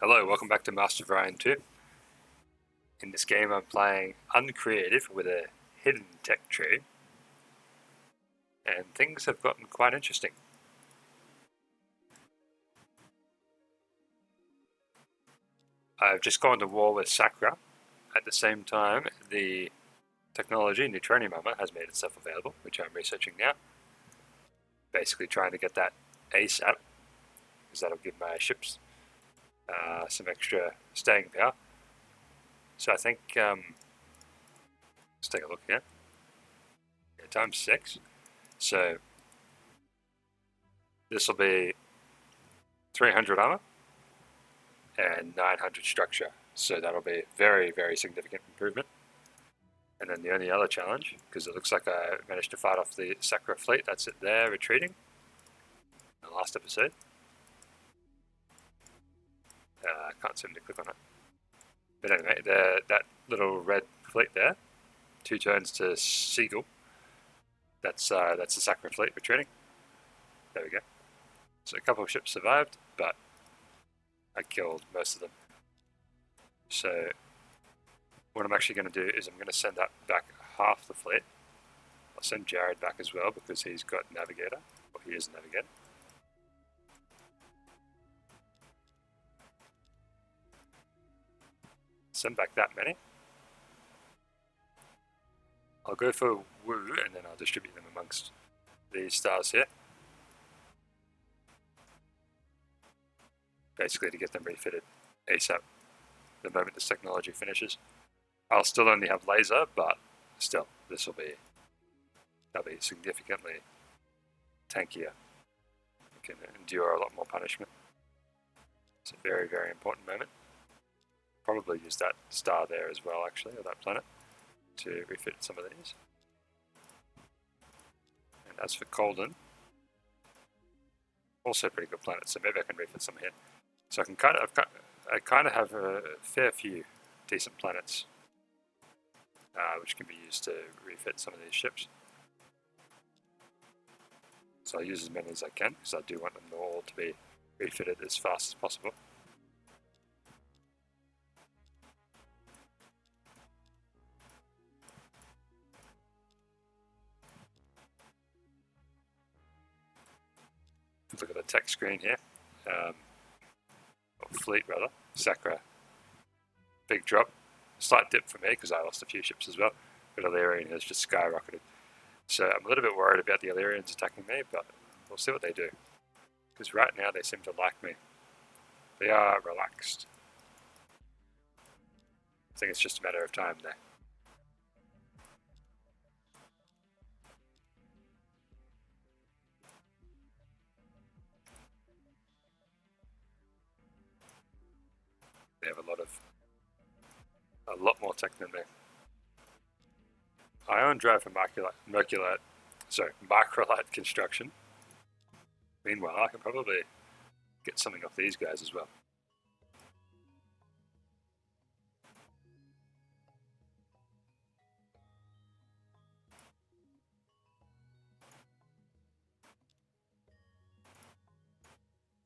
Hello, welcome back to Master of Orion 2. In this game I'm playing Uncreative with a hidden tech tree, and things have gotten quite interesting. I've just gone to war with Sakura. At the same time, the technology Neutronium armor has made itself available, which I'm researching now. Basically trying to get that ASAP, because that'll give my ships some extra staying power. So I think, let's take a look here. Yeah, times 6. So this will be 300 armor and 900 structure. So that'll be a very, very significant improvement. And then the only other challenge, because it looks like I managed to fight off the Sakura fleet, that's it there, retreating. In the last episode. I can't seem to click on it. But anyway, that little red fleet there, 2 turns to Seagull. That's the Sakura fleet retreating. There we go. So a couple of ships survived, but I killed most of them. So what I'm actually going to do is I'm going to send that back half the fleet. I'll send Jared back as well because he's got Navigator, or he is a Navigator. Send back that many. I'll go for Wu and then I'll distribute them amongst these stars here. Basically to get them refitted ASAP the moment this technology finishes. I'll still only have laser, but still, that'll be significantly tankier. You can endure a lot more punishment. It's a very, very important moment. Probably use that star there as well, actually, or that planet, to refit some of these. And as for Colden, also a pretty good planet, so maybe I can refit some here. So I kind of have a fair few decent planets, which can be used to refit some of these ships. So I'll use as many as I can, because I do want them all to be refitted as fast as possible. Look at the tech screen here. Fleet rather, Sakura. Big drop. Slight dip for me because I lost a few ships as well, but Illyrian has just skyrocketed. So I'm a little bit worried about the Illyrians attacking me, but we'll see what they do. Because right now they seem to like me. They are relaxed. I think it's just a matter of time there. They have a lot more tech than me. Ion drive for macrolite construction. Meanwhile, I can probably get something off these guys as well.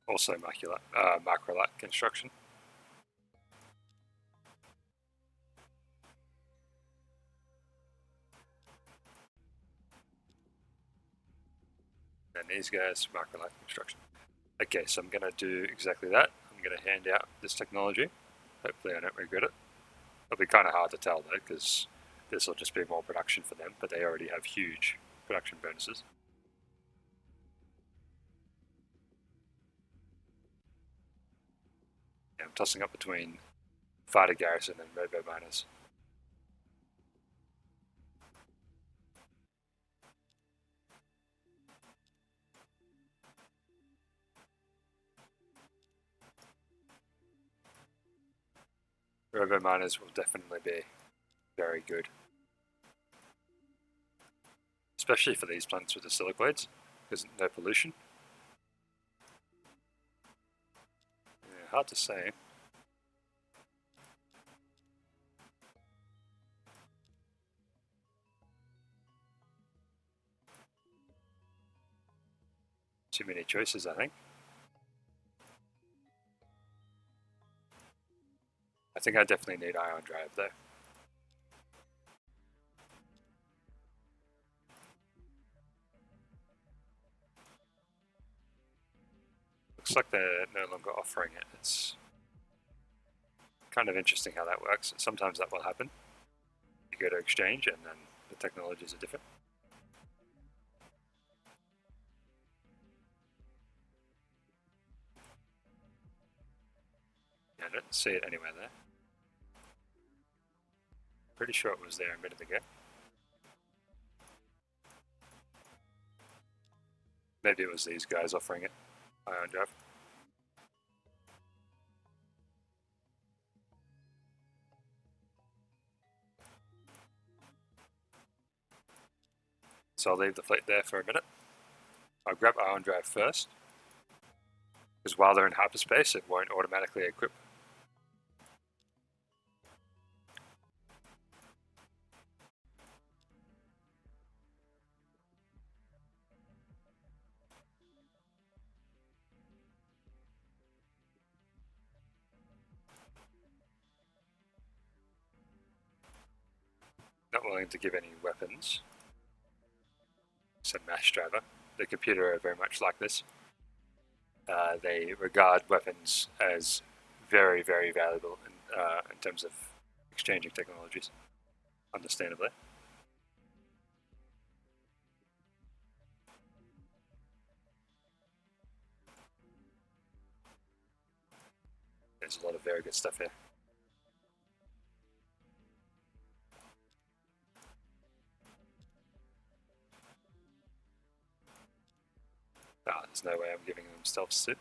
Also macrolite construction. And these guys, macrolite construction. Okay, so I'm going to do exactly that. I'm going to hand out this technology. Hopefully I don't regret it. It'll be kind of hard to tell though, because this will just be more production for them, but they already have huge production bonuses. Yeah, I'm tossing up between fighter garrison and robo miners. Robo miners will definitely be very good, especially for these planets with the silicoids, because no pollution. Yeah, hard to say. Too many choices, I think. I think I definitely need ion drive though. Looks like they're no longer offering it. It's kind of interesting how that works. Sometimes that will happen. You go to exchange and then the technologies are different. Yeah, I don't see it anywhere there. Pretty sure it was there a minute ago. Maybe it was these guys offering it. Ion drive. So I'll leave the fleet there for a minute. I'll grab ion drive first, because while they're in hyperspace, it won't automatically equip. Not willing to give any weapons. Some mash driver. The computer are very much like this. They regard weapons as very, very valuable in terms of exchanging technologies, understandably. There's a lot of very good stuff here. There's no way I'm giving them stealth suit.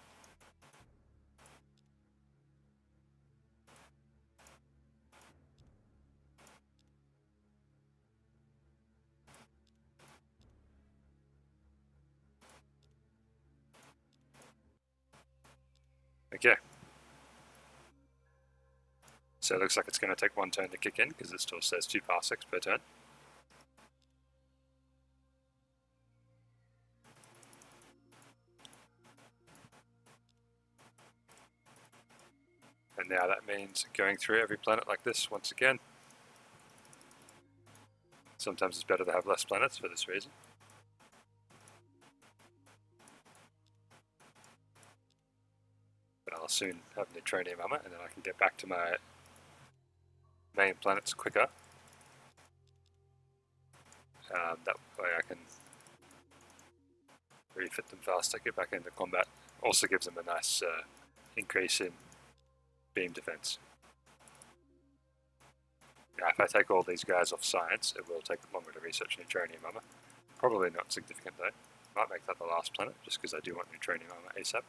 Okay. So it looks like it's going to take one turn to kick in because it still says 2 parsecs per turn. And now that means going through every planet like this once again. Sometimes it's better to have less planets for this reason. But I'll soon have neutronium armor and then I can get back to my main planets quicker. That way I can refit them faster, get back into combat. Also gives them a nice increase in beam defense. Now, if I take all these guys off science, it will take longer to research neutronium armor. Probably not significant though. Might make that the last planet, just because I do want neutronium armor ASAP.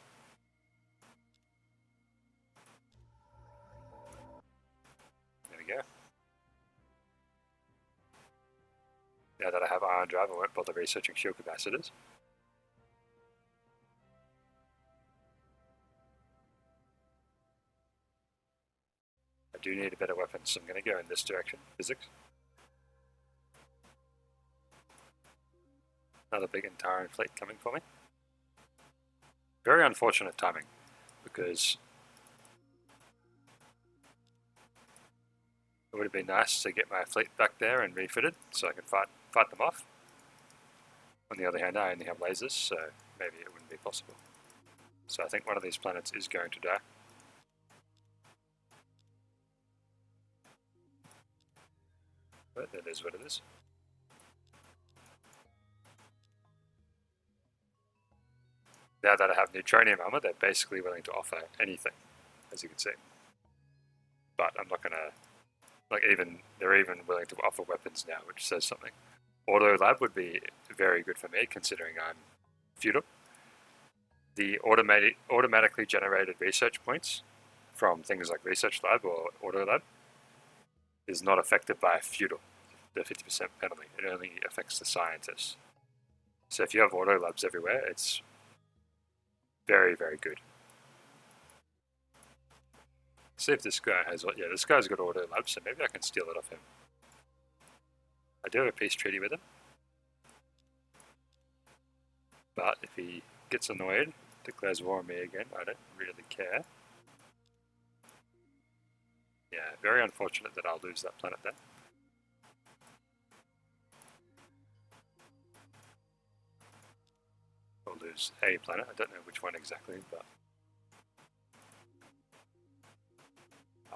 There we go. Now that I have ion drive, I won't bother researching shield capacitors. I do need a better weapon, so I'm going to go in this direction. Physics. Another big Antaran fleet coming for me. Very unfortunate timing, because it would have been nice to get my fleet back there and refitted so I could fight them off. On the other hand, I only have lasers, so maybe it wouldn't be possible. So I think one of these planets is going to die. But that is what it is. Now that I have neutronium armor, they're basically willing to offer anything, as you can see. But I'm not gonna, they're even willing to offer weapons now, which says something. Auto lab would be very good for me, considering I'm feudal. The automatically generated research points from things like research lab or auto lab is not affected by feudal, the 50% penalty. It only affects the scientists. So if you have auto labs everywhere, it's very, very good. See if this guy has, yeah, this guy's got auto labs, so maybe I can steal it off him. I do have a peace treaty with him. But if he gets annoyed, declares war on me again, I don't really care. Yeah, very unfortunate that I'll lose that planet then. Or lose a planet, I don't know which one exactly, but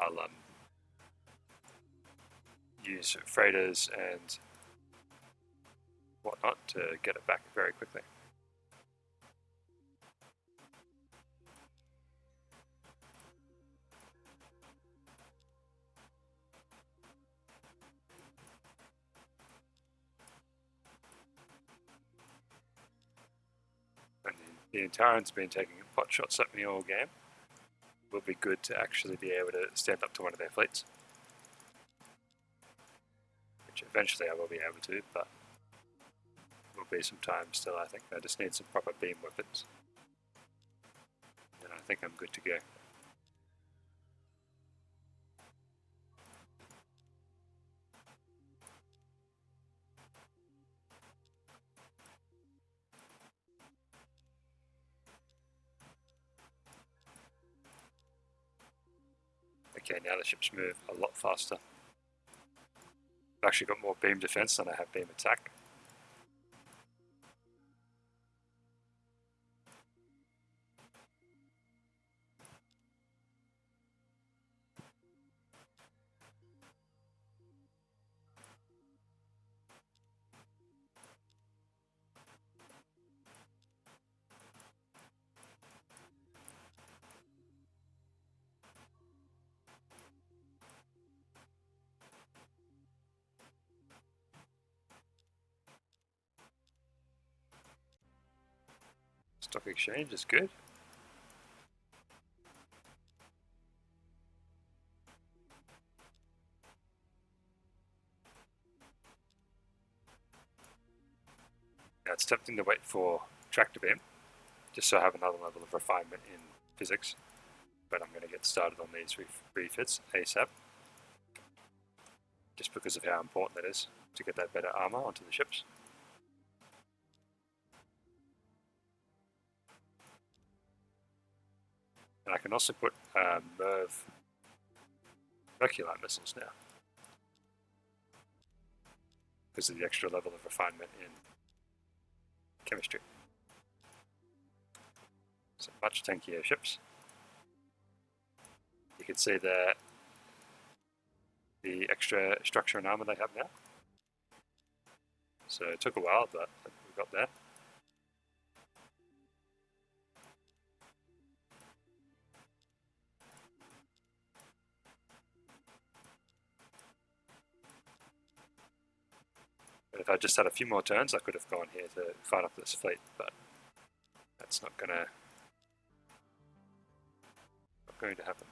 I'll use freighters and whatnot to get it back very quickly. And the Antaran's been taking pot shots at me all game. It will be good to actually be able to stand up to one of their fleets. Which eventually I will be able to, but it will be some time still, I think. I just need some proper beam weapons. And I think I'm good to go. Okay, now the ships move a lot faster. I've actually got more beam defense than I have beam attack. Stock exchange is good. Now it's tempting to wait for tractor beam, just so I have another level of refinement in physics. But I'm going to get started on these refits ASAP, just because of how important it is to get that better armor onto the ships. And I can also put Merculite missiles now, because of the extra level of refinement in chemistry. So much tankier ships. You can see the extra structure and armor they have now. So it took a while, but we got there. But if I just had a few more turns, I could have gone here to fight off this fleet, but that's not going to happen.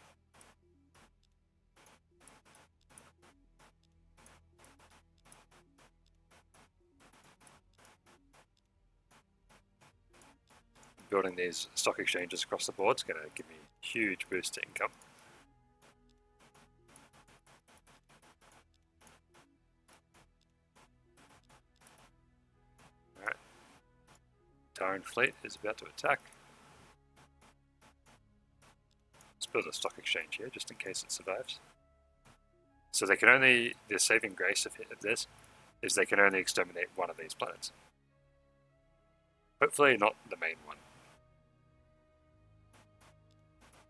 Building these stock exchanges across the board is going to give me a huge boost to income. Alright. Tyrant fleet is about to attack. Let's build a stock exchange here just in case it survives. So they can only, the saving grace of this is they can only exterminate one of these planets. Hopefully not the main one.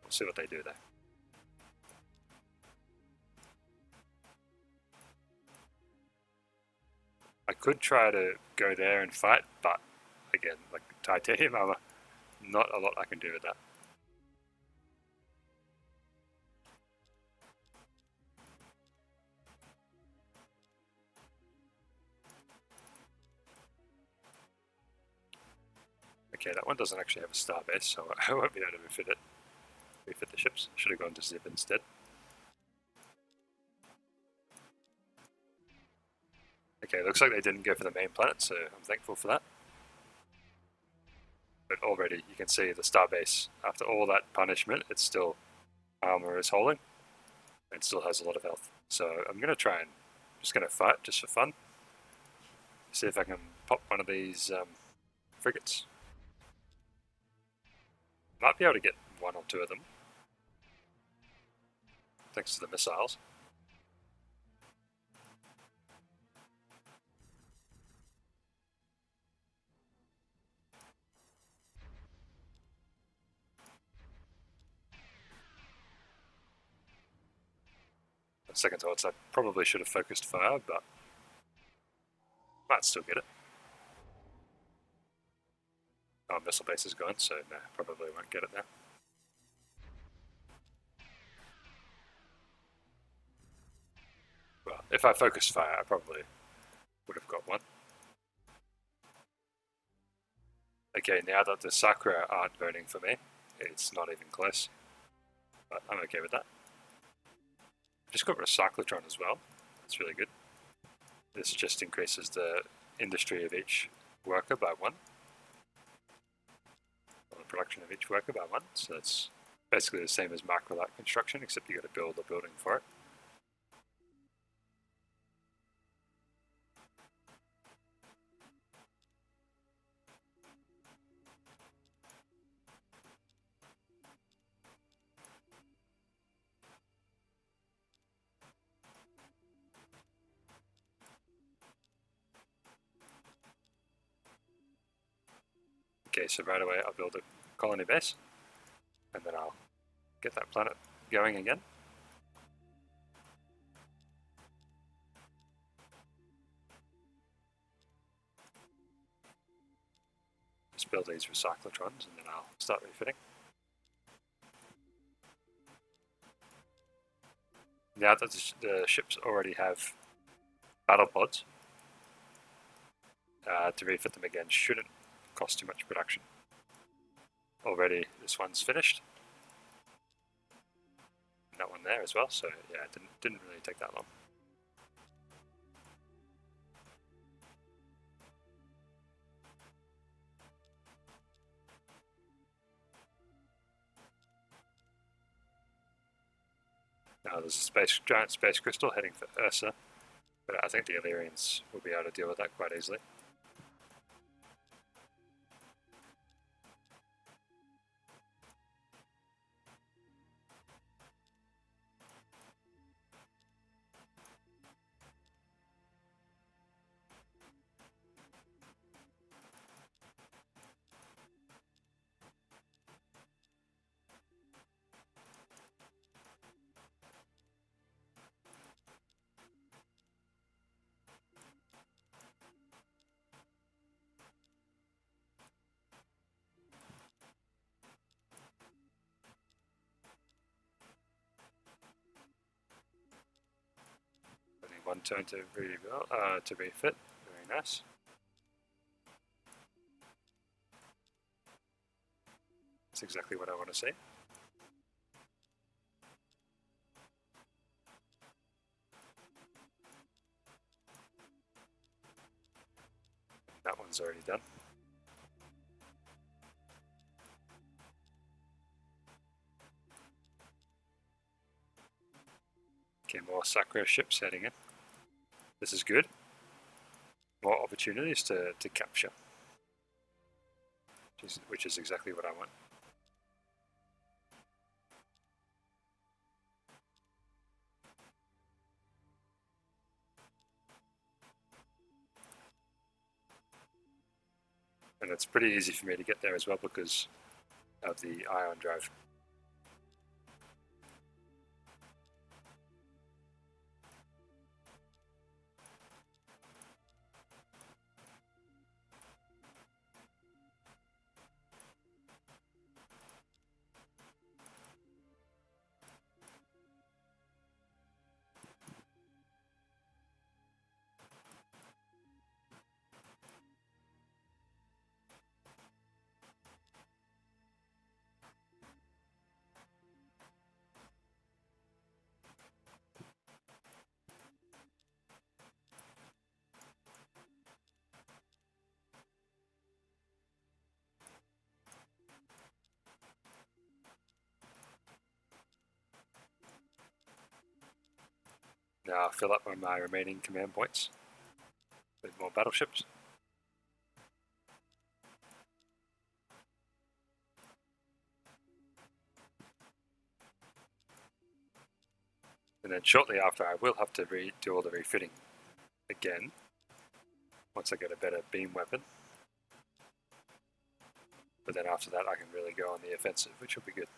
We'll see what they do there. I could try to go there and fight, but again, like titanium armor, not a lot I can do with that. Okay, that one doesn't actually have a star base, so I won't be able to refit it. Refit the ships. Should have gone to Zip instead. Okay, looks like they didn't go for the main planet, so I'm thankful for that. But already you can see the starbase, after all that punishment, it's still armor is holding and still has a lot of health. So I'm going to try and just going to fight just for fun. See if I can pop one of these frigates. Might be able to get one or two of them. thanks to the missiles. Second thoughts, I probably should have focused fire, but might still get it. Oh, missile base is gone, so no, probably won't get it now. Well, if I focused fire, I probably would have got one. Okay, now that the Sakura aren't voting for me, it's not even close. But I'm okay with that. Just got Recyclotron as well. That's really good. This just increases the industry of each worker by 1. Or the production of each worker by 1. So it's basically the same as micro-light construction, except you got to build a building for it. Okay, so right away I'll build a colony base, and then I'll get that planet going again. Just build these recyclotrons, and then I'll start refitting. Now that the ships already have battle pods, to refit them again shouldn't cost too much production. Already this one's finished. And that one there as well, so yeah, it didn't really take that long. Now there's a giant space crystal heading for Ursa, but I think the Illyrians will be able to deal with that quite easily. One turn to refit. Very nice. That's exactly what I want to see. That one's already done. Okay, more Sakura ships heading in. This is good. More opportunities to capture, which is exactly what I want. And it's pretty easy for me to get there as well because of the ion drive. Now I'll fill up on my remaining command points with more battleships. And then shortly after, I will have to do all the refitting again once I get a better beam weapon. But then after that, I can really go on the offensive, which will be good.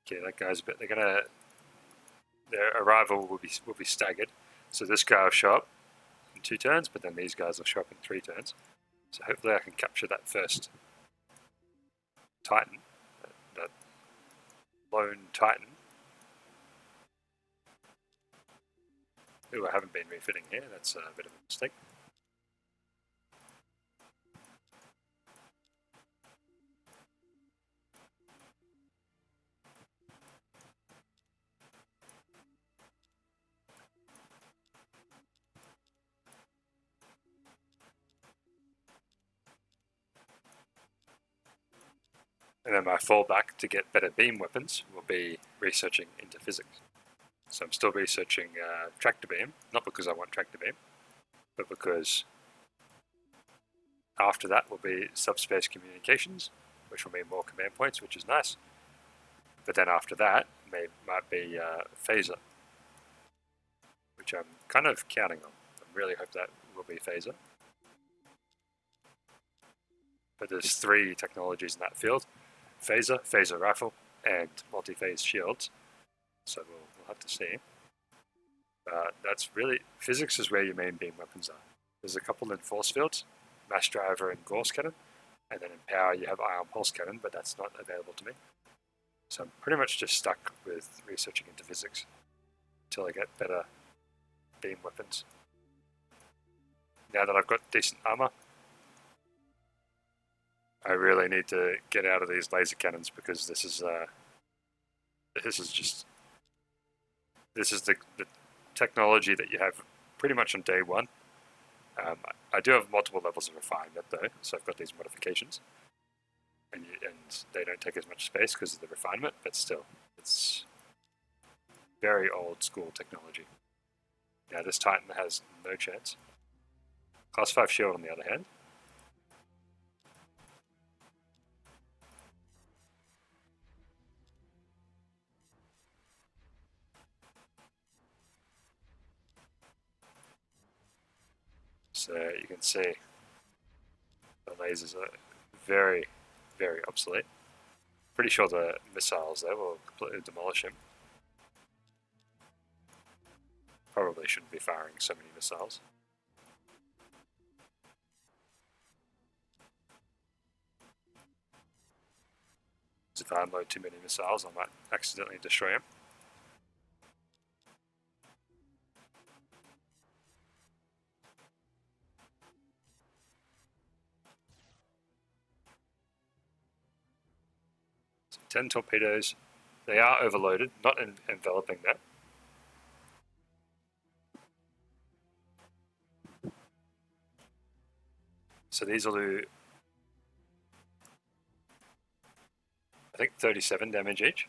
Okay, that guy's a bit. Their arrival will be staggered. So this guy will show up in 2 turns, but then these guys will show up in 3 turns. So hopefully I can capture that first Titan, that lone Titan. Ooh, I haven't been refitting here. That's a bit of a mistake. And then my fallback to get better beam weapons will be researching into physics. So I'm still researching tractor beam, not because I want tractor beam, but because after that will be subspace communications, which will mean more command points, which is nice. But then after that might be phaser, which I'm kind of counting on. I really hope that will be phaser. But there's 3 technologies in that field: phaser, phaser rifle, and multi-phase shields. So we'll have to see. That's really, physics is where your main beam weapons are. There's a couple in force fields, mass driver and Gauss cannon, and then in power you have ion pulse cannon, but that's not available to me. So I'm pretty much just stuck with researching into physics until I get better beam weapons. Now that I've got decent armor, I really need to get out of these laser cannons because this is the technology that you have pretty much on day 1. I do have multiple levels of refinement though, so I've got these modifications, and they don't take as much space because of the refinement, but still, it's very old school technology. Now this Titan has no chance. Class 5 shield on the other hand. So you can see the lasers are very, very obsolete. Pretty sure the missiles there will completely demolish him. Probably shouldn't be firing so many missiles. If I unload too many missiles, I might accidentally destroy him. So 10 torpedoes. They are overloaded, not enveloping that. So these will do, I think, 37 damage each.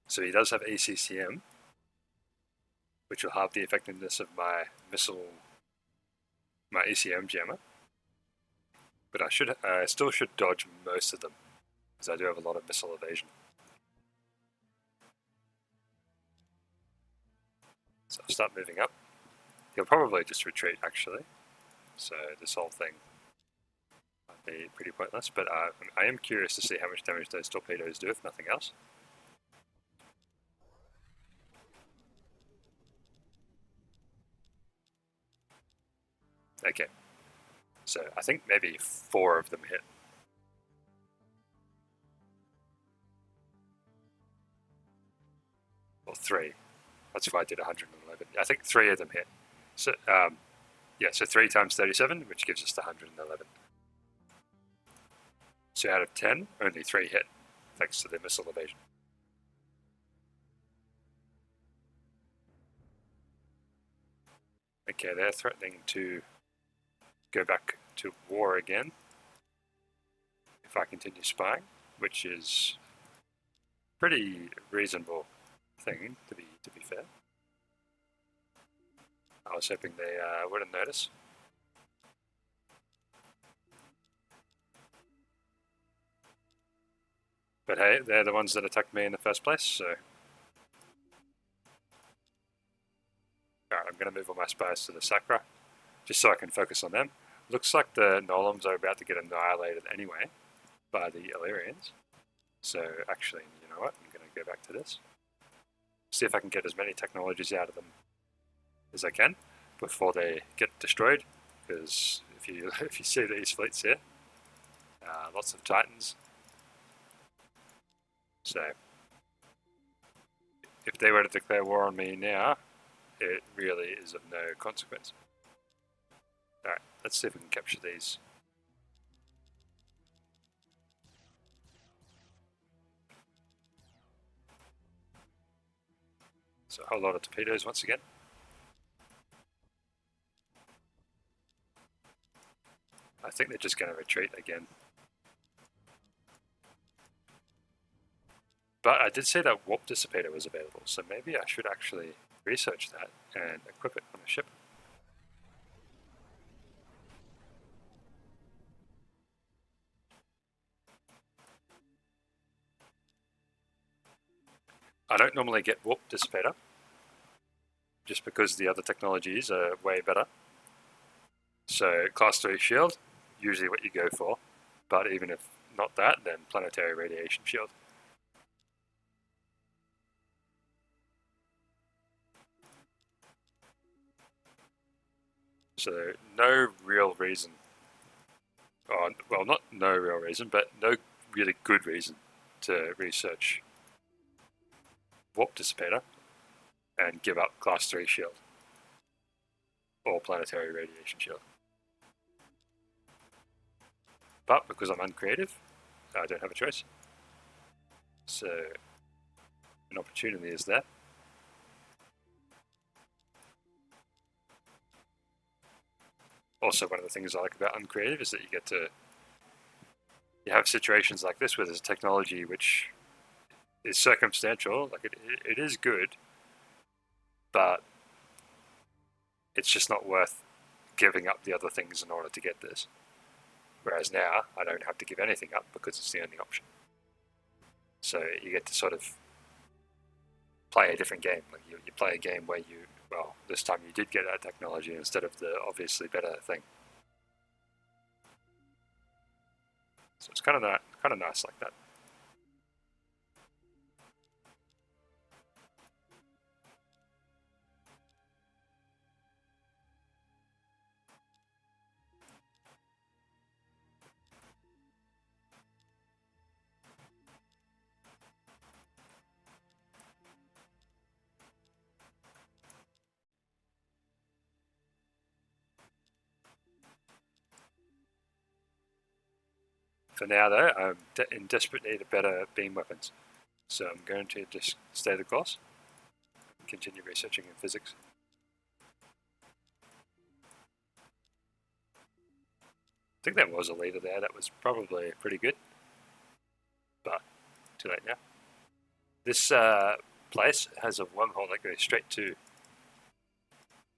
So he does have ACCM, which will halve the effectiveness of my ECM jammer. But I still should dodge most of them, because I do have a lot of missile evasion. So I'll start moving up. He'll probably just retreat, actually. So this whole thing might pretty pointless, but I am curious to see how much damage those torpedoes do, if nothing else. Okay, so I think maybe 4 of them hit. Or 3. That's why I did 111. I think 3 of them hit. So yeah, so 3 times 37, which gives us the 111. So out of 10, only 3 hit, thanks to the missile evasion. Okay, they're threatening to go back to war again if I continue spying, which is pretty reasonable thing to be fair. I was hoping they wouldn't notice. But hey, they're the ones that attacked me in the first place, so... Alright, I'm going to move all my spies to the Sacra, just so I can focus on them. Looks like the Nolams are about to get annihilated anyway by the Illyrians. So actually, you know what, I'm going to go back to this. See if I can get as many technologies out of them as I can before they get destroyed. Because if you see these fleets here, lots of Titans. So if they were to declare war on me now, it really is of no consequence. Alright, let's see if we can capture these. So a whole lot of torpedoes once again. I think they're just going to retreat again. But I did say that warp dissipator was available, so maybe I should actually research that and equip it on a ship. I don't normally get warp dissipator, just because the other technologies are way better. So class 3 shield, usually what you go for, but even if not that, then planetary radiation shield. So no real reason, well, not no real reason, but no really good reason to research warp dissipator and give up class 3 shield or planetary radiation shield. But because I'm uncreative, I don't have a choice. So an opportunity is there. Also, one of the things I like about Uncreative is that you have situations like this where there's technology which is circumstantial, like it is good, but it's just not worth giving up the other things in order to get this. Whereas now, I don't have to give anything up because it's the only option. So you get to sort of play a different game. Like you play a game where well, this time you did get that technology instead of the obviously better thing. So it's kind of nice like that. For now, though, I'm in desperate need of better beam weapons. So I'm going to just stay the course and continue researching in physics. I think there was a leader there that was probably pretty good, but too late now. This place has a wormhole that goes straight to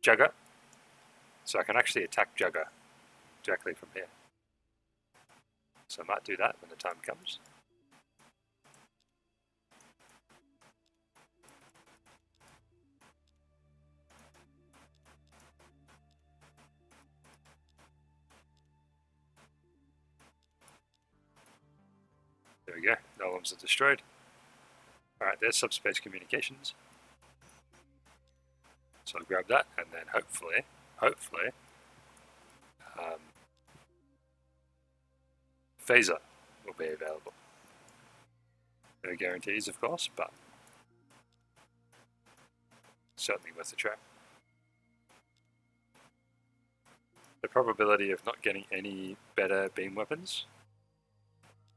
Jugger, so I can actually attack Jugger directly from here. So I might do that when the time comes. There we go. The alarms are destroyed. Alright, there's subspace communications. So I'll grab that, and then hopefully, phaser will be available. No guarantees, of course, but certainly worth a try. The probability of not getting any better beam weapons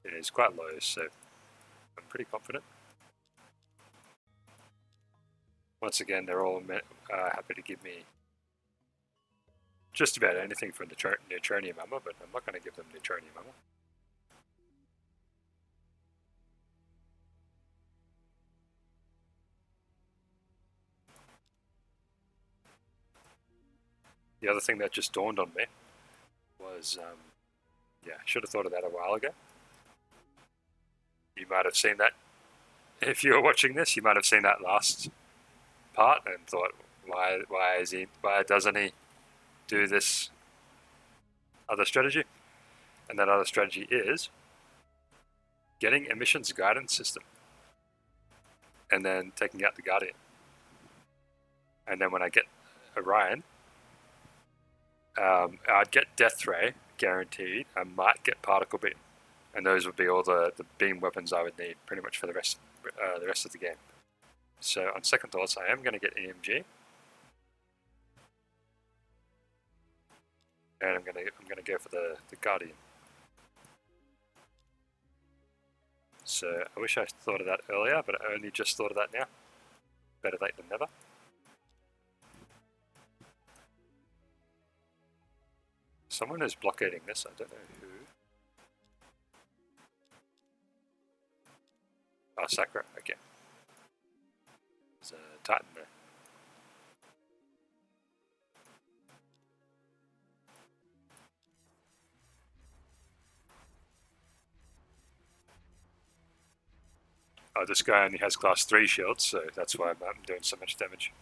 is quite low, so I'm pretty confident. Once again, they're all happy to give me just about anything from the neutronium armor, but I'm not going to give them neutronium armor. The other thing that just dawned on me was, yeah, I should have thought of that a while ago. You might have seen that. If you were watching this, you might have seen that last part and thought, why doesn't he do this other strategy? And that other strategy is getting emissions guidance system and then taking out the Guardian. And then when I get Orion, I'd get Death Ray guaranteed. I might get Particle Beam, and those would be all the beam weapons I would need pretty much for the rest of the game. So on second thoughts, I am going to get EMG, and I'm going to go for the Guardian. So I wish I thought of that earlier, but I only just thought of that now. Better late than never. Someone is blockading this, I don't know who. Oh, Sakura, okay. There's a Titan there. Oh, this guy only has class 3 shields, so that's why I'm doing so much damage.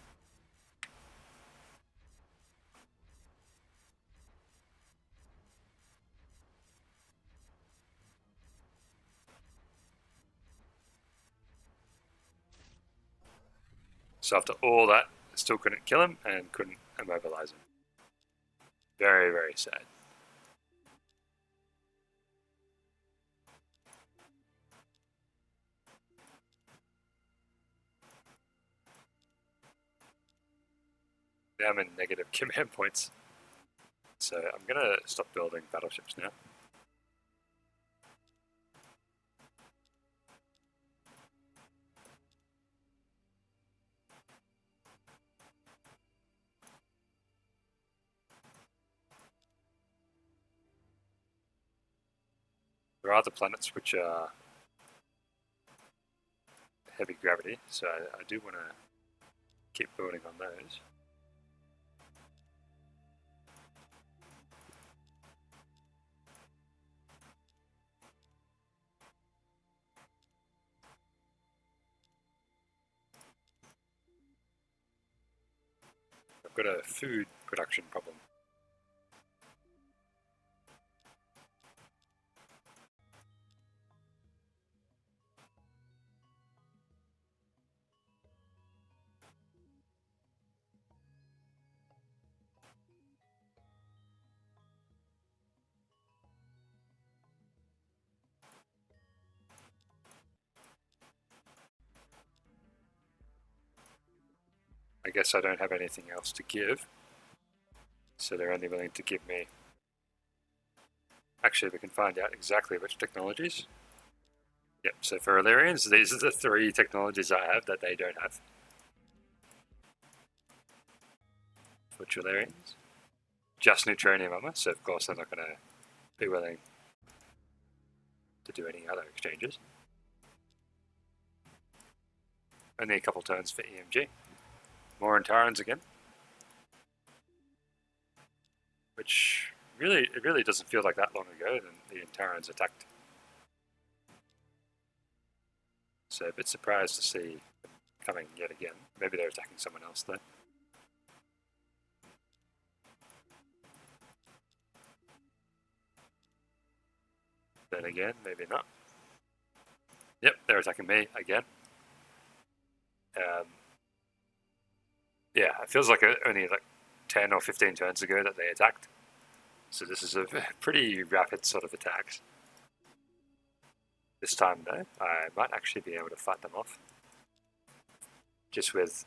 So after all that, I still couldn't kill him and couldn't immobilize him. Very, very sad. Now I'm in negative command points. So I'm going to stop building battleships now. There are other planets which are heavy gravity, so I do want to keep building on those. I've got a food production problem. I guess I don't have anything else to give, so they're only willing to give me... Actually, we can find out exactly which technologies. Yep, so for Illyrians, these are the 3 technologies I have that they don't have. For Illyrians, just neutronium armor, so of course they're not going to be willing to do any other exchanges. Only a couple turns for EMG. More Antarans again. Which it really doesn't feel like that long ago than the Antarans attacked. So a bit surprised to see them coming yet again. Maybe they're attacking someone else though. Then again, maybe not. Yep, they're attacking me again. Um, yeah, it feels like only like 10 or 15 turns ago that they attacked. So this is a pretty rapid sort of attacks. This time though, I might actually be able to fight them off. Just with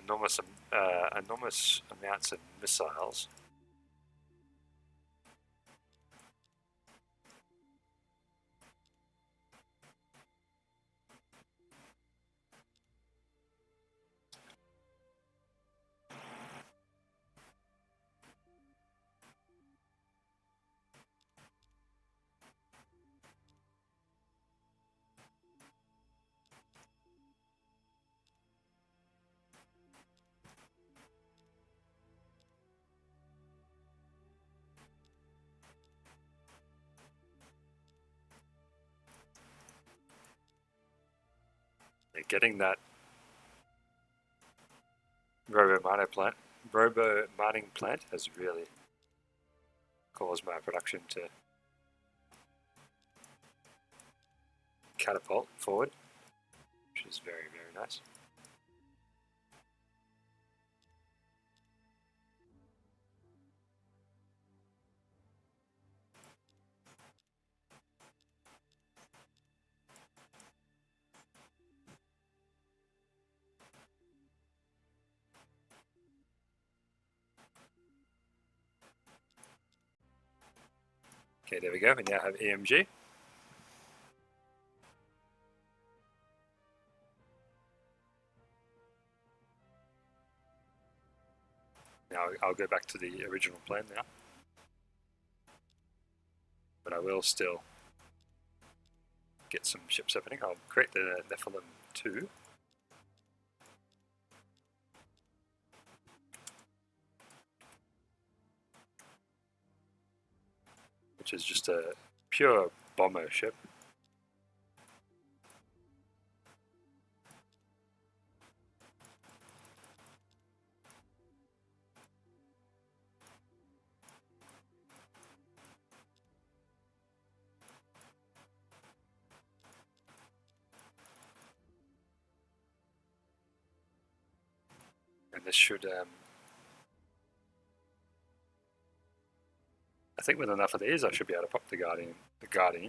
enormous amounts of missiles. Getting that robo mining plant has really caused my production to catapult forward, which is very, very nice. Okay, there we go. We now have EMG. Now I'll go back to the original plan now. But I will still get some ships opening. I'll create the Nephilim 2. Which is just a pure bomber ship. And this should, I think with enough of these, I should be able to pop the Guardian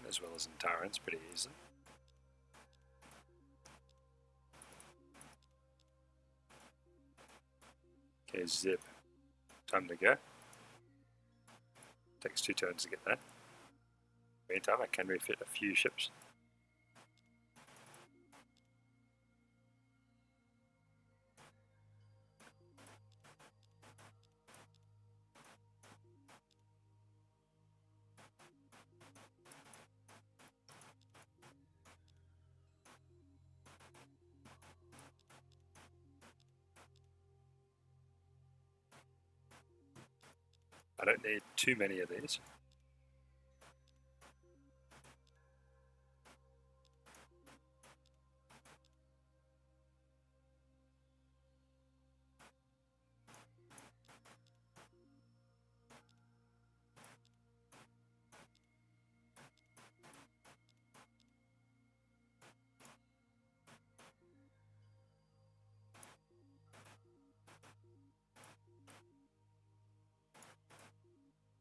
as well as Antarans pretty easily. Okay, zip. Time to go. Takes 2 turns to get there. Meantime, I can refit a few ships. I don't need too many of these.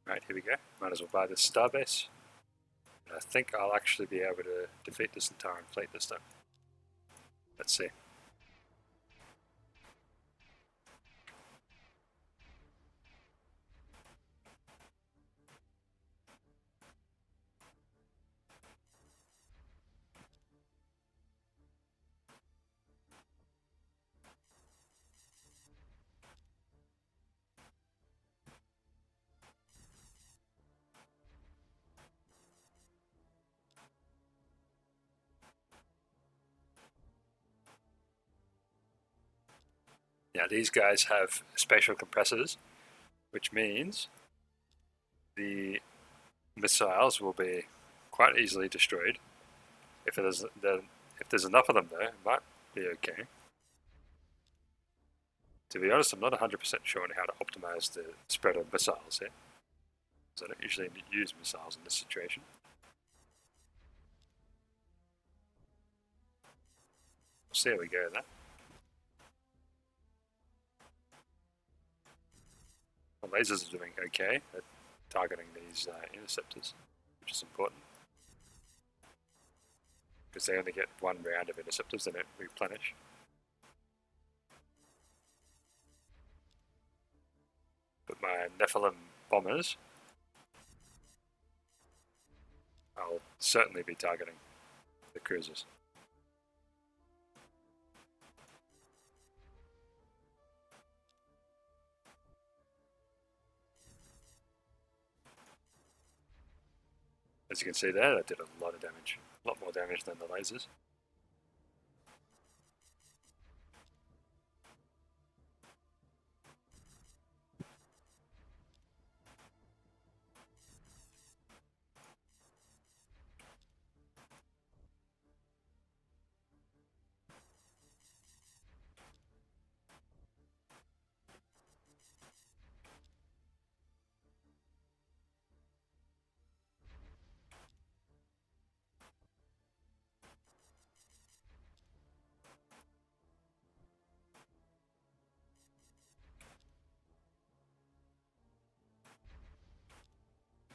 Right, here we go. Might as well buy this starbase. I think I'll actually be able to defeat this entire fleet this time. Let's see. Now these guys have spatial compressors, which means the missiles will be quite easily destroyed. If there's enough of them though, it might be okay. To be honest, I'm not 100% sure on how to optimize the spread of missiles here, because I don't usually use missiles in this situation. see how we go there. The lasers are doing okay at targeting these interceptors, which is important. Because they only get one round of interceptors, they don't replenish. But my Nephilim bombers, I'll certainly be targeting the cruisers. As you can see there, that did a lot of damage. A lot more damage than the lasers.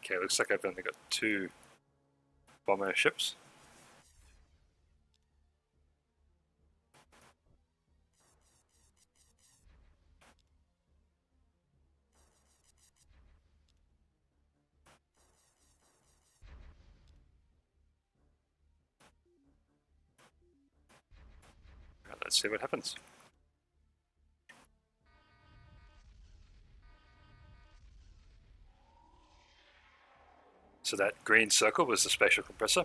Okay, looks like I've only got 2 bomber ships. Right, let's see what happens. So that green circle was the spatial compressor.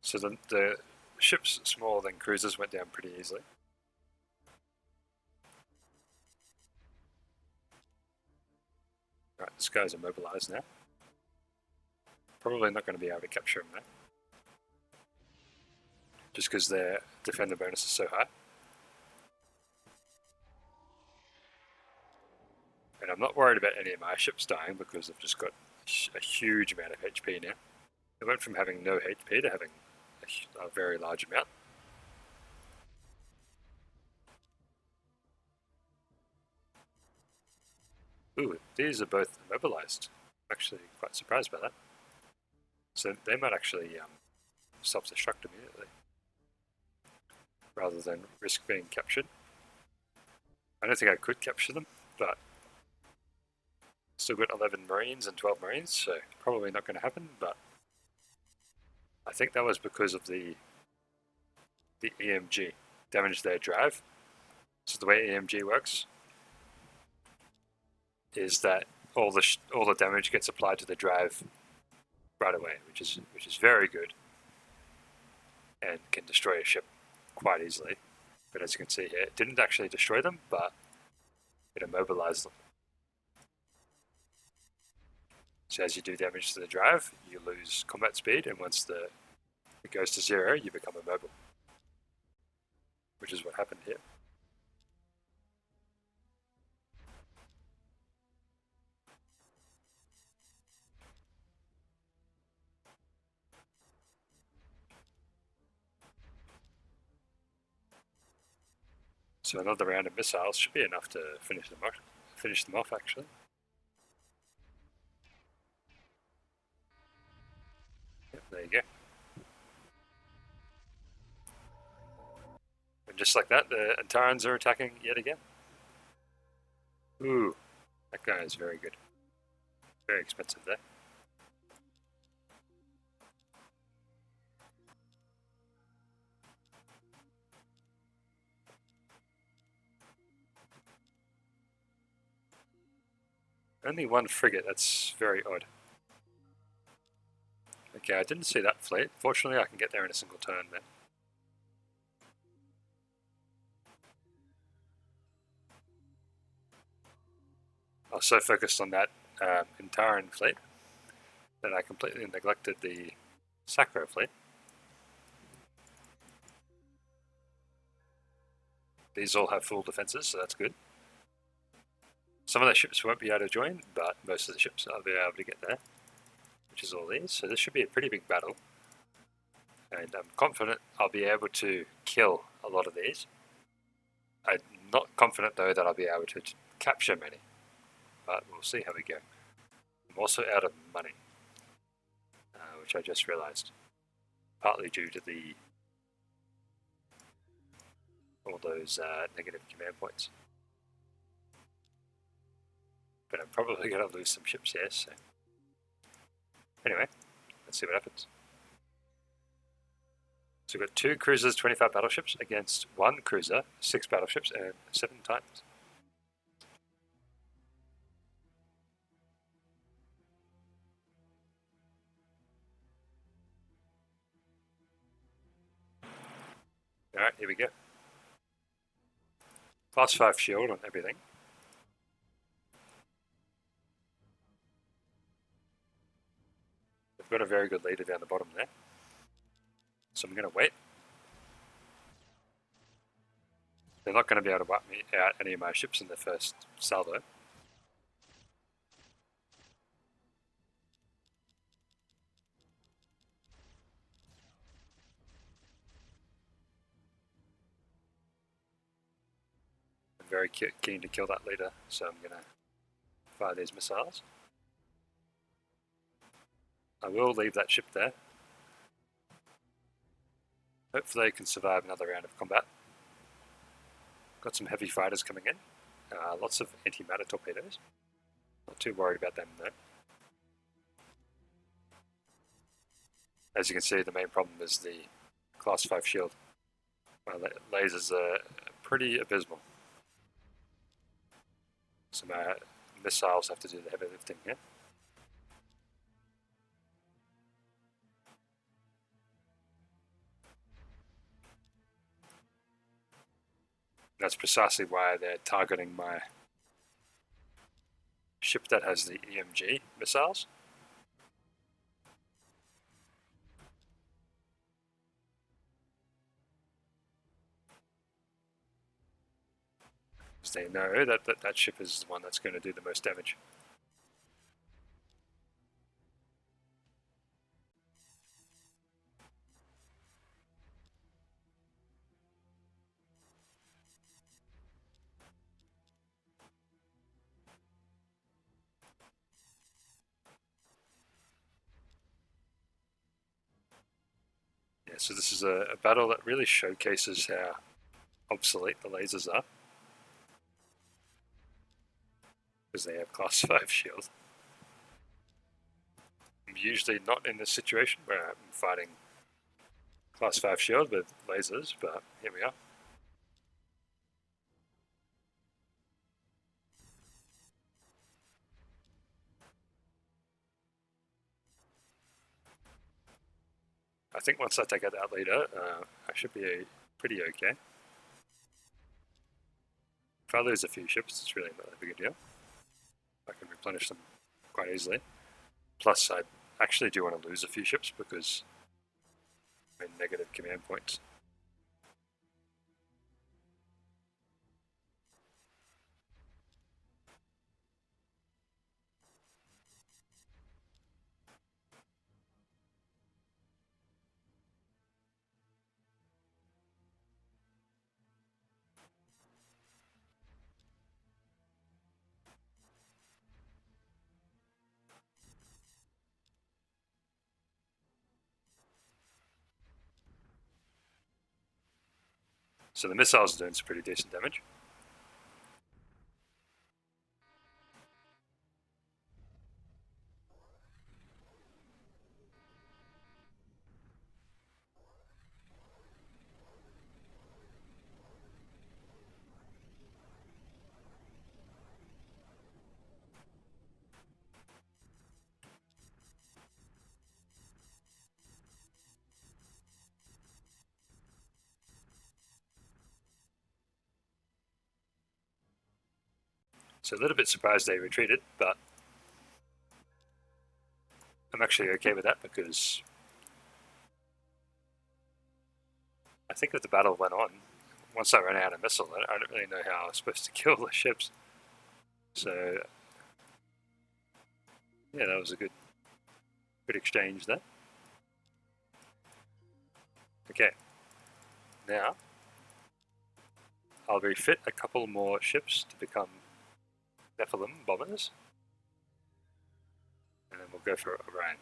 So the ships smaller than cruisers went down pretty easily. Right, this guy's immobilized now. Probably not going to be able to capture him now. Just because their defender bonus is so high. And I'm not worried about any of my ships dying because I've just got a huge amount of HP now. It went from having no HP to having a very large amount. Ooh, these are both immobilized. I'm actually quite surprised by that. So they might actually self-destruct immediately, rather than risk being captured. I don't think I could capture them, but still got 11 Marines and 12 Marines, so probably not going to happen, but I think that was because of the EMG damaged their drive. So the way EMG works is that all the damage gets applied to the drive right away, which is very good and can destroy a ship quite easily. But as you can see here, it didn't actually destroy them, but it immobilized them. So as you do damage to the drive, you lose combat speed, and once it goes to 0, you become immobile, which is what happened here. So another round of missiles should be enough to finish them off actually. Yep, there you go. And just like that, the Antarans are attacking yet again. Ooh, that guy is very good. Very expensive there. Only 1 frigate, that's very odd. Okay, I didn't see that fleet. Fortunately, I can get there in a single turn then. I was so focused on that Antaran fleet that I completely neglected the Sacro fleet. These all have full defenses, so that's good. Some of the ships won't be able to join, but most of the ships I'll be able to get there, which is all these. So this should be a pretty big battle. And I'm confident I'll be able to kill a lot of these. I'm not confident though that I'll be able to capture many, but we'll see how we go. I'm also out of money, which I just realized, partly due to all those negative command points. But I'm probably going to lose some ships here, so anyway, let's see what happens. So we've got 2 cruisers, 25 battleships against 1 cruiser, 6 battleships, and 7 titans. Alright, here we go. Class 5 shield on everything. We've got a very good leader down the bottom there. So I'm going to wait. They're not going to be able to wipe me out any of my ships in the first salvo. I'm very keen to kill that leader, so I'm going to fire these missiles. I will leave that ship there. Hopefully I can survive another round of combat. Got some heavy fighters coming in. Lots of anti-matter torpedoes. Not too worried about them though. As you can see, the main problem is the class 5 shield. My lasers are pretty abysmal. So my missiles have to do the heavy lifting here. That's precisely why they're targeting my ship that has the EMG missiles. Because they know that ship is the one that's going to do the most damage. Yeah, so this is a battle that really showcases how obsolete the lasers are. Because they have class 5 shield. I'm usually not in this situation where I'm fighting class 5 shield with lasers, but here we are. I think once I take out that leader, I should be pretty okay. If I lose a few ships, it's really not that big a deal. I can replenish them quite easily. Plus, I actually do want to lose a few ships because I'm in negative command points. So the missiles are doing some pretty decent damage. So a little bit surprised they retreated, but I'm actually okay with that because I think if the battle went on, once I ran out of missile, I don't really know how I was supposed to kill the ships. So yeah, that was a good exchange there. Okay, now I'll refit a couple more ships to become Nephilim bombers, and then we'll go for Orion.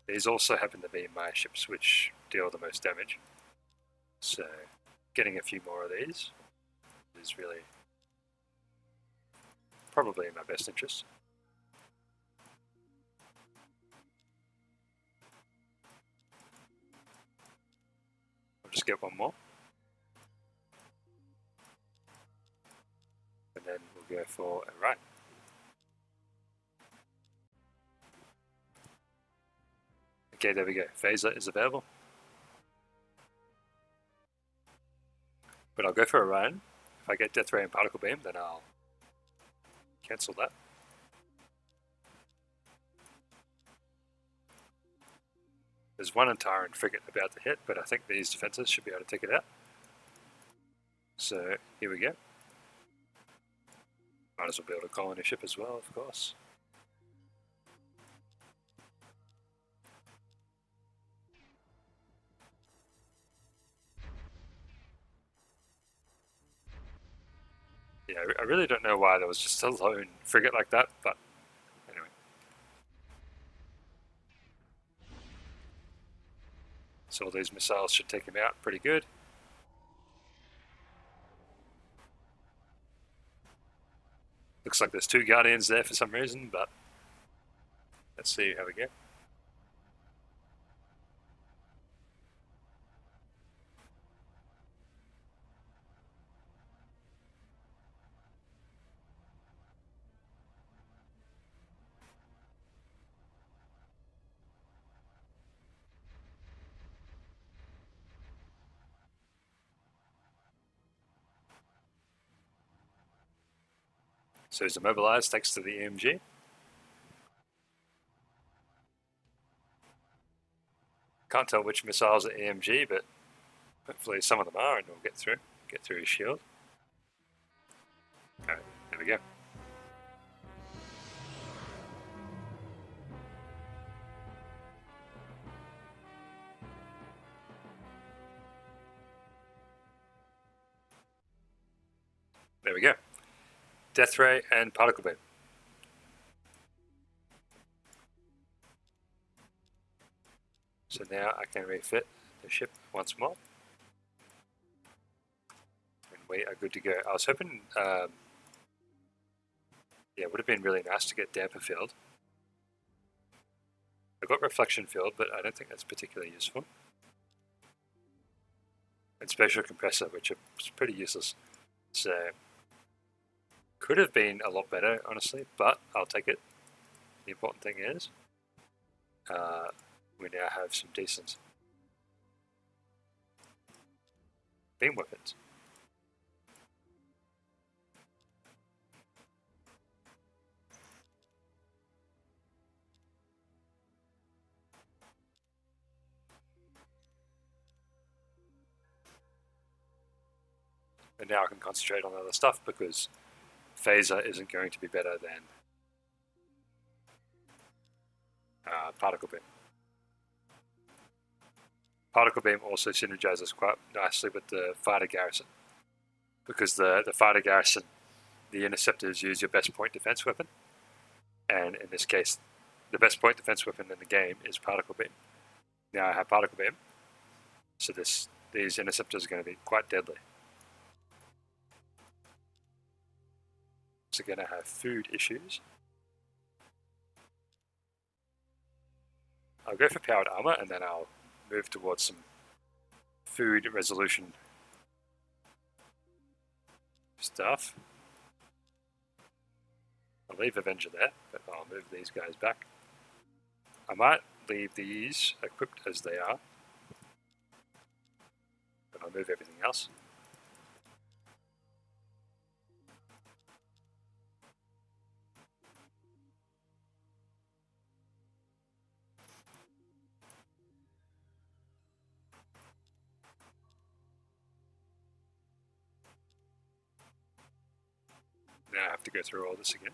These also happen to be my ships which deal the most damage, so getting a few more of these is really probably in my best interest. I'll just get one more, and then we'll go for Orion. Okay, there we go. Phaser is available. But I'll go for Orion. If I get Death Ray and Particle Beam, then I'll cancel that. There's one Antaran frigate about to hit, but I think these defenses should be able to take it out. So here we go. Might as well build a colony ship as well, of course. Yeah, I really don't know why there was just a lone frigate like that, but anyway. So all these missiles should take him out pretty good. Looks like there's two Guardians there for some reason, but let's see how we go. So he's immobilized thanks to the EMG. Can't tell which missiles are EMG, but hopefully some of them are, and we'll get through his shield. Alright, there we go. There we go. Death Ray and Particle Beam. So now I can refit the ship once more. And we are good to go. I was hoping, yeah, it would have been really nice to get Damper Field. I got Reflection Field, but I don't think that's particularly useful. And Spatial Compressor, which is pretty useless. So, could have been a lot better, honestly, but I'll take it. The important thing is, we now have some decent beam weapons. And now I can concentrate on other stuff because Phaser isn't going to be better than Particle Beam. Particle Beam also synergizes quite nicely with the Fighter Garrison because the Fighter Garrison, the Interceptors use your best point defense weapon, and in this case, the best point defense weapon in the game is Particle Beam. Now I have Particle Beam, so these Interceptors are going to be quite deadly. So going to have food issues. I'll go for powered armor and then I'll move towards some food resolution stuff. I'll leave Avenger there, but I'll move these guys back. I might leave these equipped as they are, but I'll move everything else. now have to go through all this again.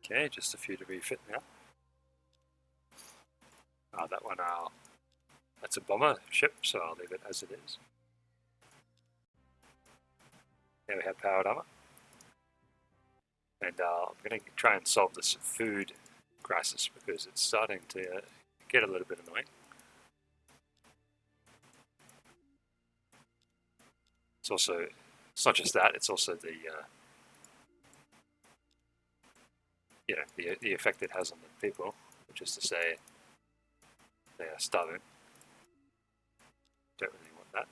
Okay, just a few to refit now. That one, that's a bomber ship, so I'll leave it as it is. There we have powered armor. And I'm going to try and solve this food crisis because it's starting to get a little bit annoying. It's not just that, it's also the the effect it has on the people, which is to say they are starving. Don't really want that.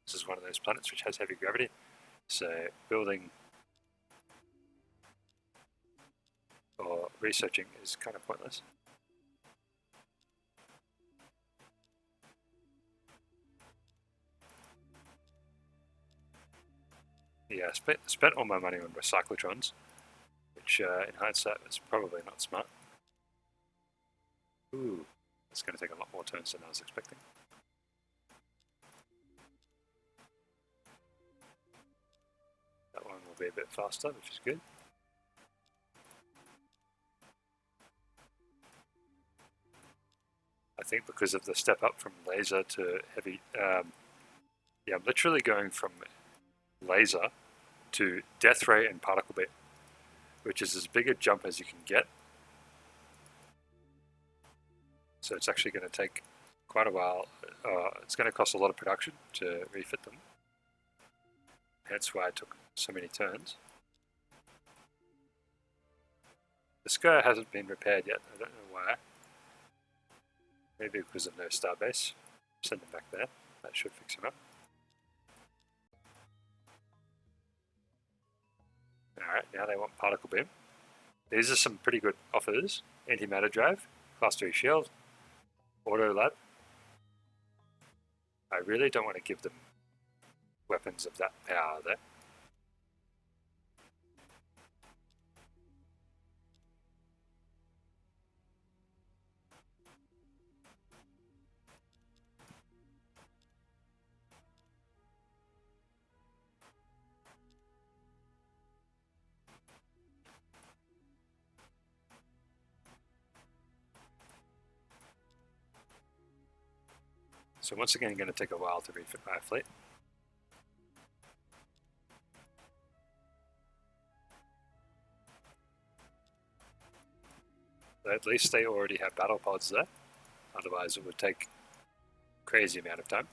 This is one of those planets which has heavy gravity, so building or researching is kind of pointless. Yeah, I spent all my money on recyclotrons, which in hindsight was probably not smart. Ooh, it's going to take a lot more turns than I was expecting. That one will be a bit faster, which is good. I think because of the step up from laser to heavy, yeah, I'm literally going from laser to death ray and particle beam, which is as big a jump as you can get. So it's actually going to take quite a while. It's going to cost a lot of production to refit them. Hence why it took so many turns. The skirt hasn't been repaired yet. I don't know why. Maybe because of no starbase. Send them back there. That should fix him up. Alright, now they want particle beam. These are some pretty good offers. Antimatter drive, class 3 shield, auto lab. I really don't want to give them weapons of that power there. So once again, going to take a while to refit my fleet. But at least they already have battle pods there. Otherwise it would take a crazy amount of time.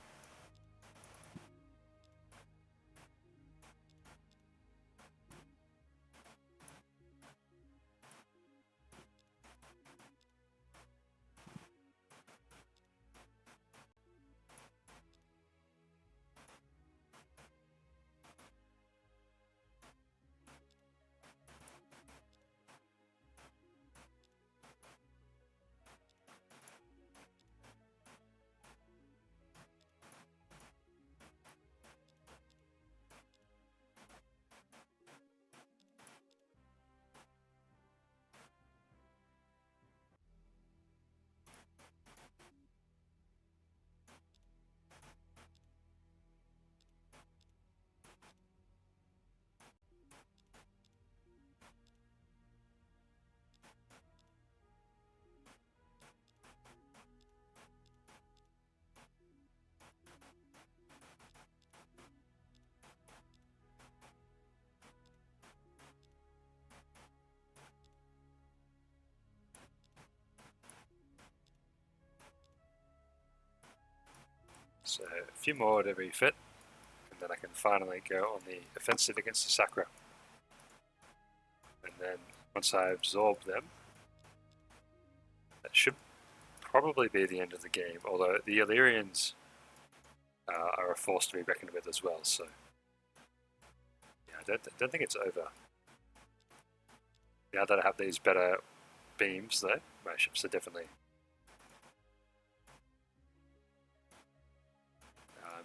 So a few more to refit, and then I can finally go on the offensive against the Sakura. And then once I absorb them, that should probably be the end of the game, although the Illyrians are a force to be reckoned with as well, so yeah, I don't think it's over. Now that I have these better beams though, my ships are definitely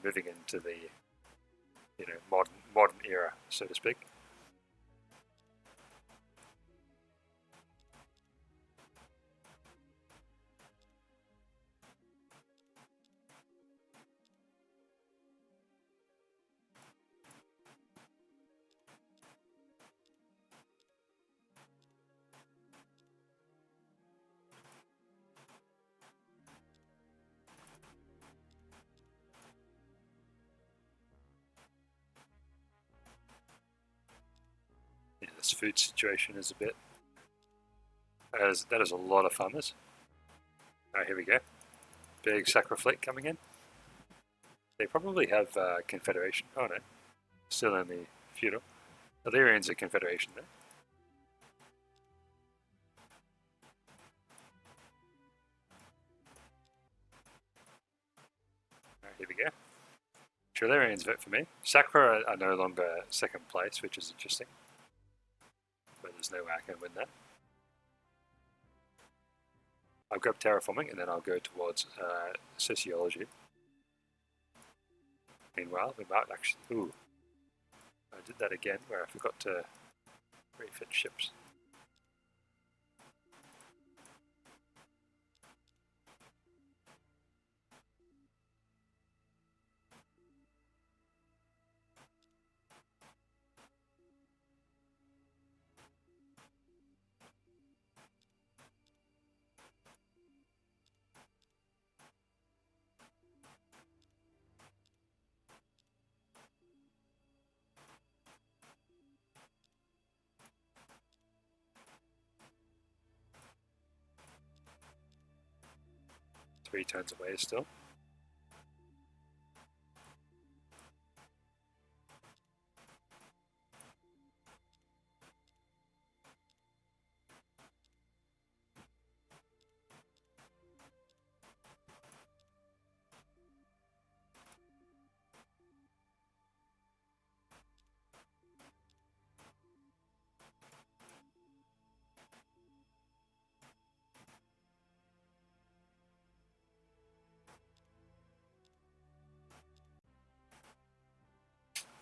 moving into the modern era, so to speak. Yeah, this food situation is a bit. That is a lot of farmers. Alright, here we go. Big Sakura fleet coming in. They probably have Confederation. Oh no, still only feudal. Illyrians are Confederation though. Alright, here we go. Trilarians vote for me. Sakura are no longer second place, which is interesting. But there's no way I can win that. I'll grab terraforming and then I'll go towards sociology. Meanwhile, we might actually. Ooh. I did that again where I forgot to refit ships. Three turns away still.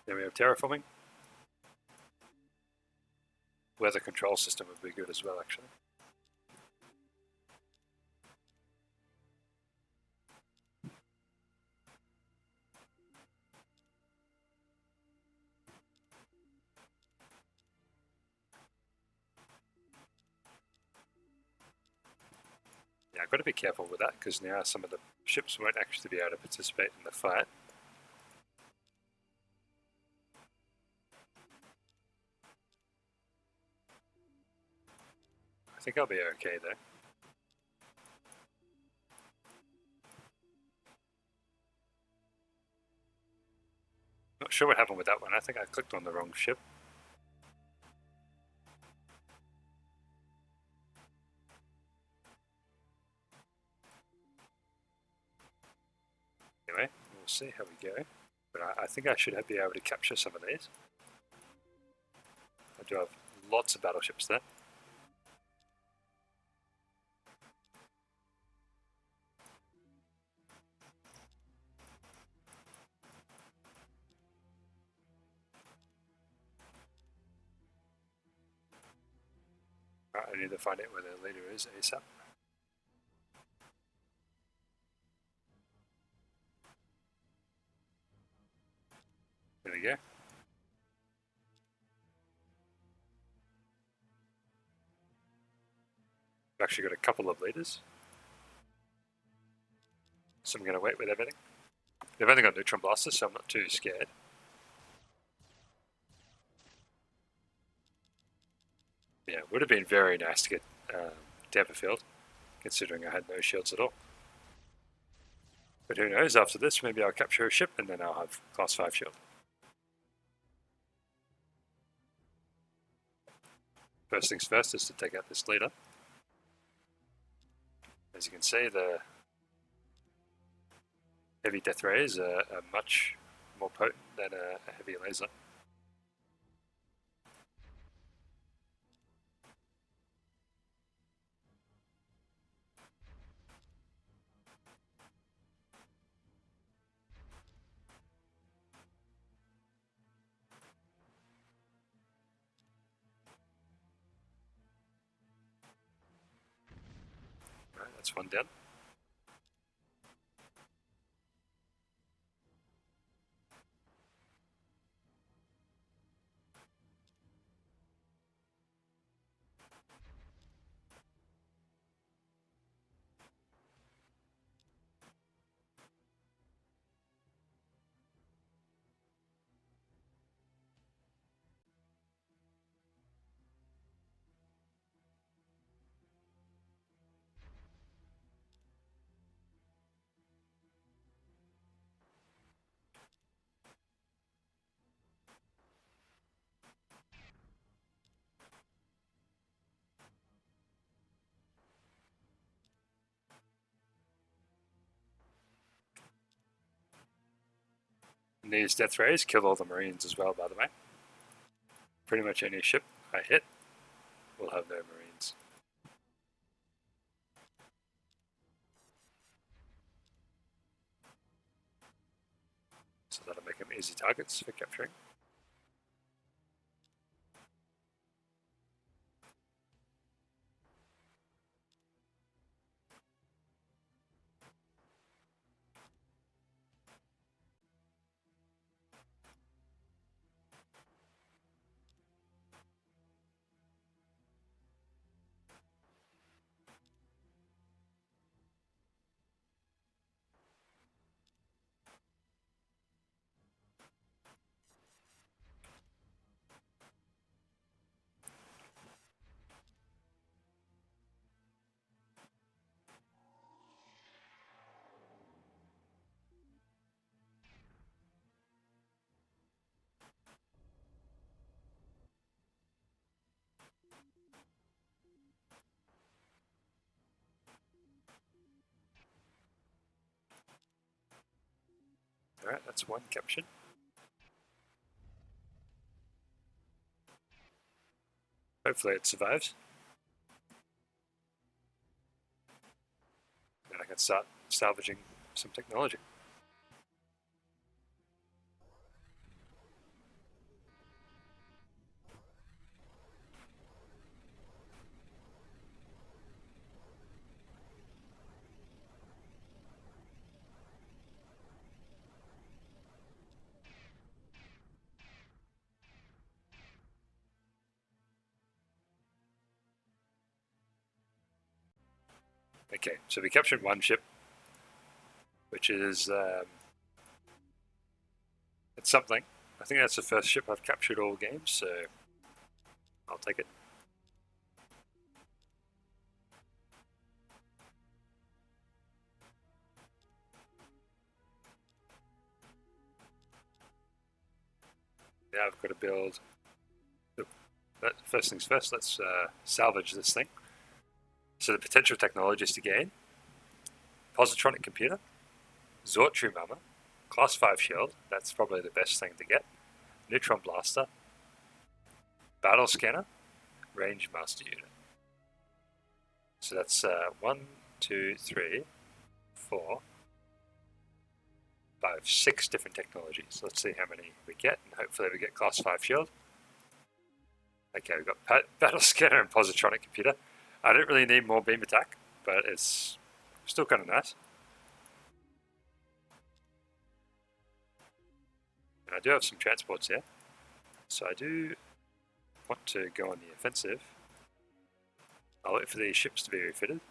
Then we have terraforming. Weather control system would be good as well, actually. Yeah, I've got to be careful with that because now some of the ships won't actually be able to participate in the fight. I think I'll be okay though. Not sure what happened with that one. I think I clicked on the wrong ship. Anyway, we'll see how we go. But I think I should be able to capture some of these. I do have lots of battleships there. Right, I need to find out where the leader is ASAP. There we go. I've actually got a couple of leaders. So I'm going to wait with everything. They've only got neutron blasters, so I'm not too scared. Yeah, it would have been very nice to get Tampa Field, considering I had no shields at all. But who knows, after this maybe I'll capture a ship and then I'll have class 5 shield. First things first is to take out this leader. As you can see, the heavy death rays are much more potent than a heavy laser. Right, that's one down. And these death rays kill all the marines as well, by the way. Pretty much any ship I hit will have no marines. So that'll make them easy targets for capturing. Alright, that's one captured. Hopefully it survives. Then I can start salvaging some technology. Okay, so we captured one ship, which is it's something. I think that's the first ship I've captured all games, so I'll take it. Now I've got to build. First things first, let's salvage this thing. So the potential technologies to gain: positronic computer, Zortrum armor, class 5 shield, that's probably the best thing to get, neutron blaster, battle scanner, range master unit. So that's 1, 2, 3, 4, 5, 6 different technologies. Let's see how many we get, and hopefully we get class 5 shield. Okay, we've got battle scanner and positronic computer. I don't really need more beam attack, but it's still kind of nice. And I do have some transports here, so I do want to go on the offensive. I'll wait for these ships to be refitted.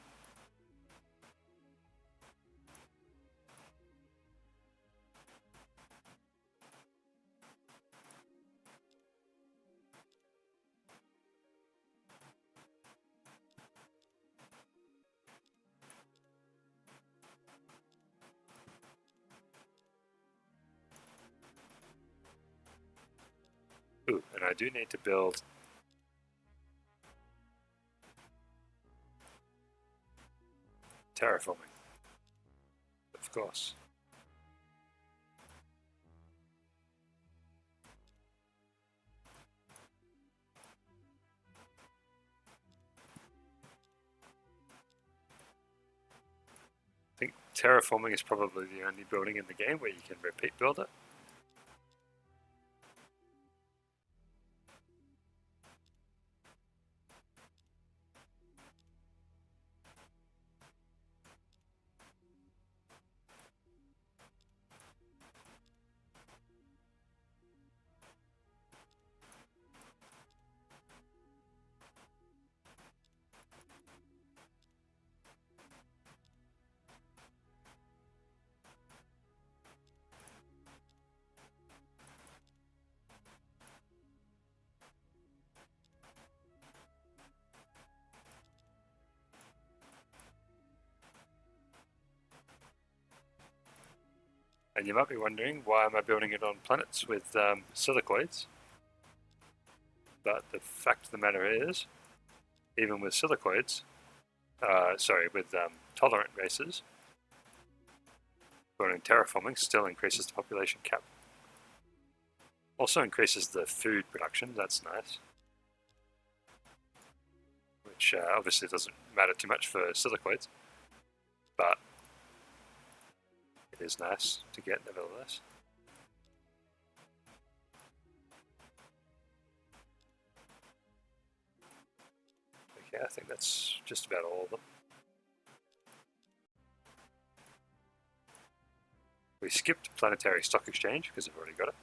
Ooh, and I do need to build terraforming, of course. I think terraforming is probably the only building in the game where you can repeat build it. And you might be wondering, why am I building it on planets with silicoids? But the fact of the matter is, even with silicoids, with tolerant races, building terraforming still increases the population cap. Also increases the food production, that's nice. Which obviously doesn't matter too much for silicoids, but it is nice to get nevertheless. Okay, I think that's just about all of them. We skipped planetary stock exchange because I've already got it.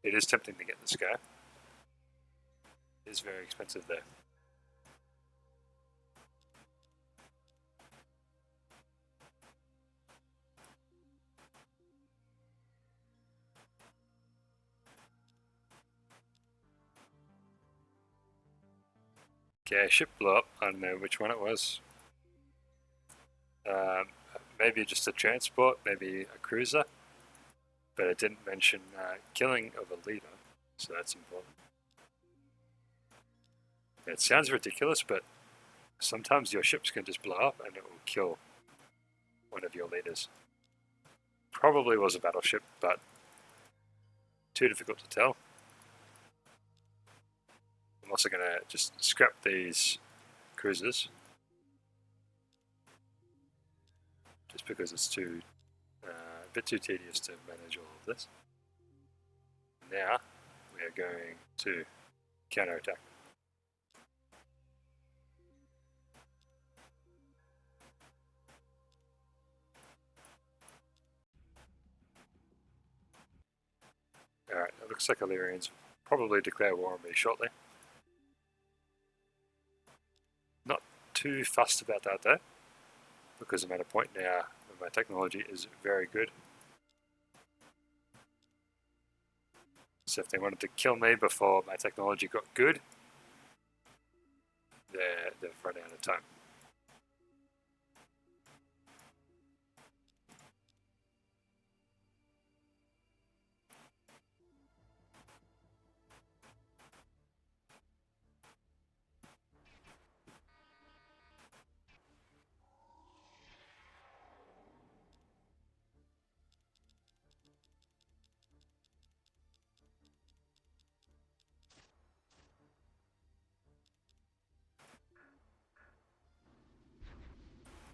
It is tempting to get this guy. It is very expensive though. Okay, ship blew up. I don't know which one it was. Maybe just a transport, maybe a cruiser. But it didn't mention killing of a leader, so that's important. It sounds ridiculous, but sometimes your ships can just blow up and it will kill one of your leaders. Probably was a battleship, but too difficult to tell. I'm also going to just scrap these cruisers, just because it's a bit too tedious to manage all of this. Now we are going to counterattack. Alright, it looks like Illyrians probably declare war on me shortly. Not too fussed about that though, because I'm at a point now where my technology is very good. So if they wanted to kill me before my technology got good, they've run out of time.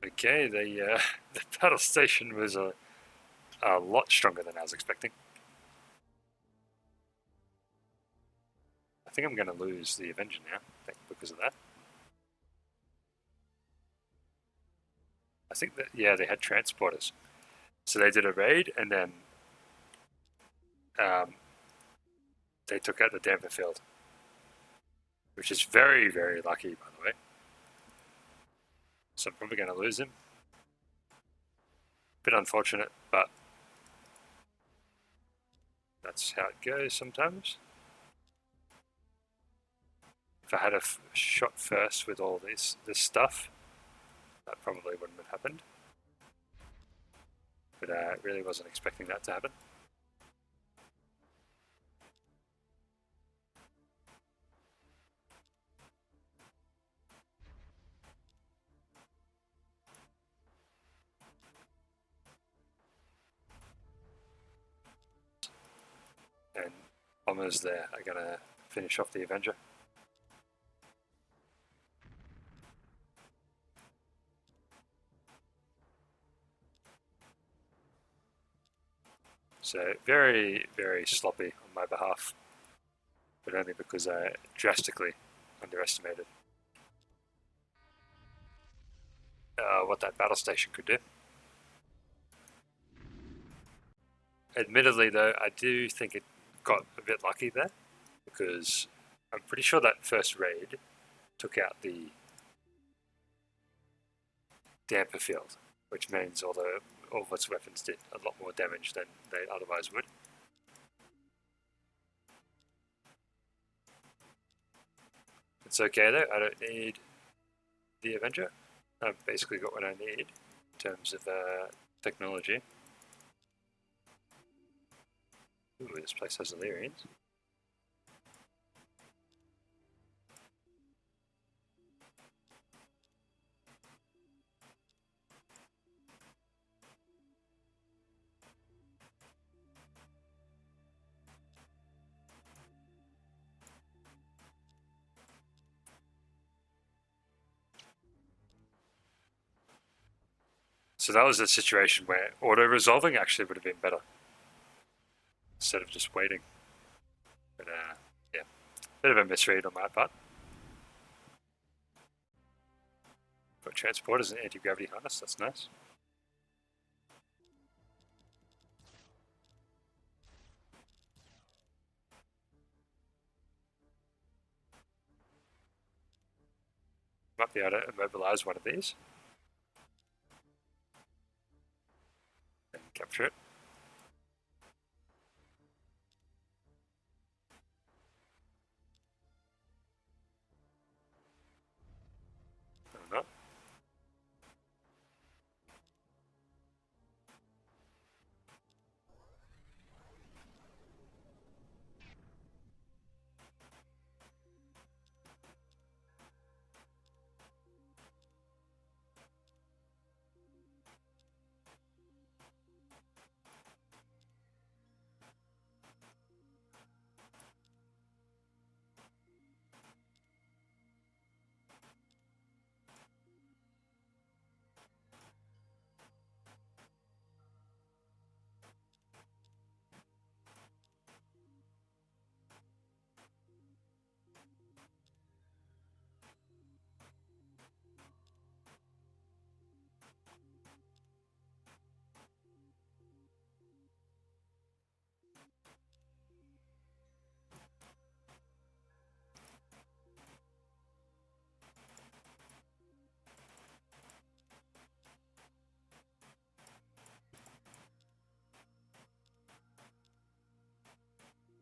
Okay, the battle station was a lot stronger than I was expecting. I think I'm going to lose the Avenger now, because of that. I think that, yeah, they had transporters. So they did a raid, and then um, they took out the damper field, which is very, very lucky, by the way. So I'm probably going to lose him. Bit unfortunate, but that's how it goes sometimes. If I had a shot first with all this stuff, that probably wouldn't have happened. But I really wasn't expecting that to happen. And bombers there are going to finish off the Avenger. So very, very sloppy on my behalf, but only because I drastically underestimated what that battle station could do. Admittedly, though, I do think it got a bit lucky there, because I'm pretty sure that first raid took out the damper field, which means all of its weapons did a lot more damage than they otherwise would. It's okay though, I don't need the Avenger. I've basically got what I need in terms of technology. Ooh, this place has Illyrians. So that was a situation where auto-resolving actually would have been better, instead of just waiting. But yeah, bit of a misread on my part. Got transporters and anti-gravity harness, that's nice. Might be able to immobilize one of these and capture it. Or not.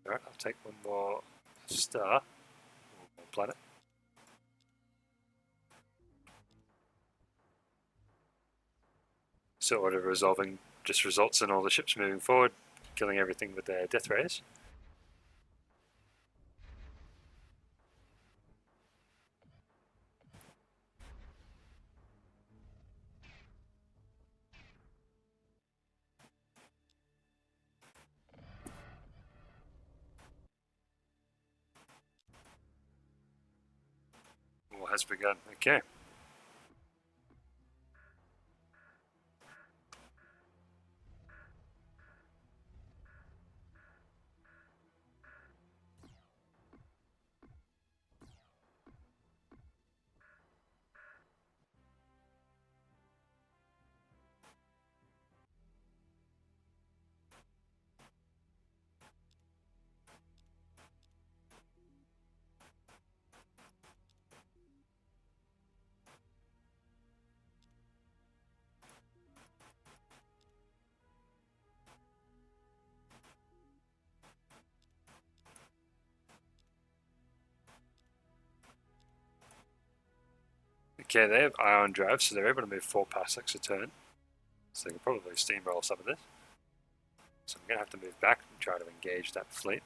Alright, I'll take one more star, one more planet. So auto-resolving just results in all the ships moving forward, killing everything with their death rays. War has begun. Okay. Okay, they have ion drive, so they're able to move 4 parsecs a turn. So they can probably steamroll some of this. So I'm going to have to move back and try to engage that fleet.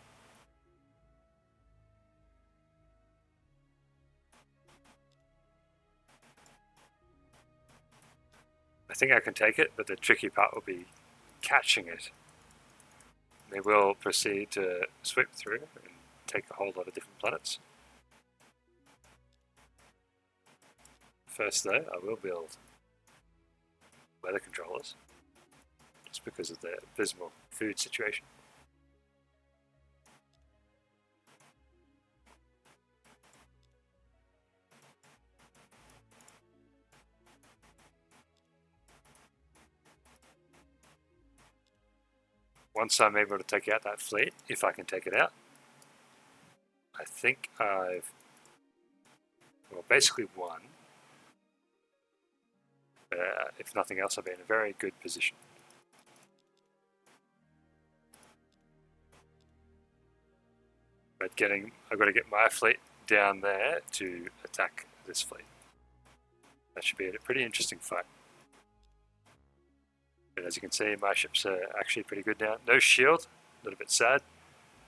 I think I can take it, but the tricky part will be catching it. They will proceed to sweep through and take a whole lot of different planets. First though, I will build weather controllers, just because of the abysmal food situation. Once I'm able to take out that fleet, if I can take it out, I think I've, well, basically won. If nothing else, I'll be in a very good position. But I've got to get my fleet down there to attack this fleet. That should be a pretty interesting fight. But as you can see, my ships are actually pretty good now. No shield, a little bit sad,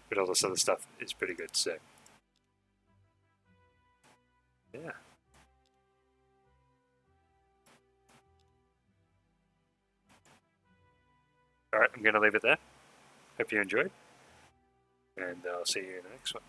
but all this other stuff is pretty good, so yeah. Alright, I'm going to leave it there. Hope you enjoyed, and I'll see you in the next one.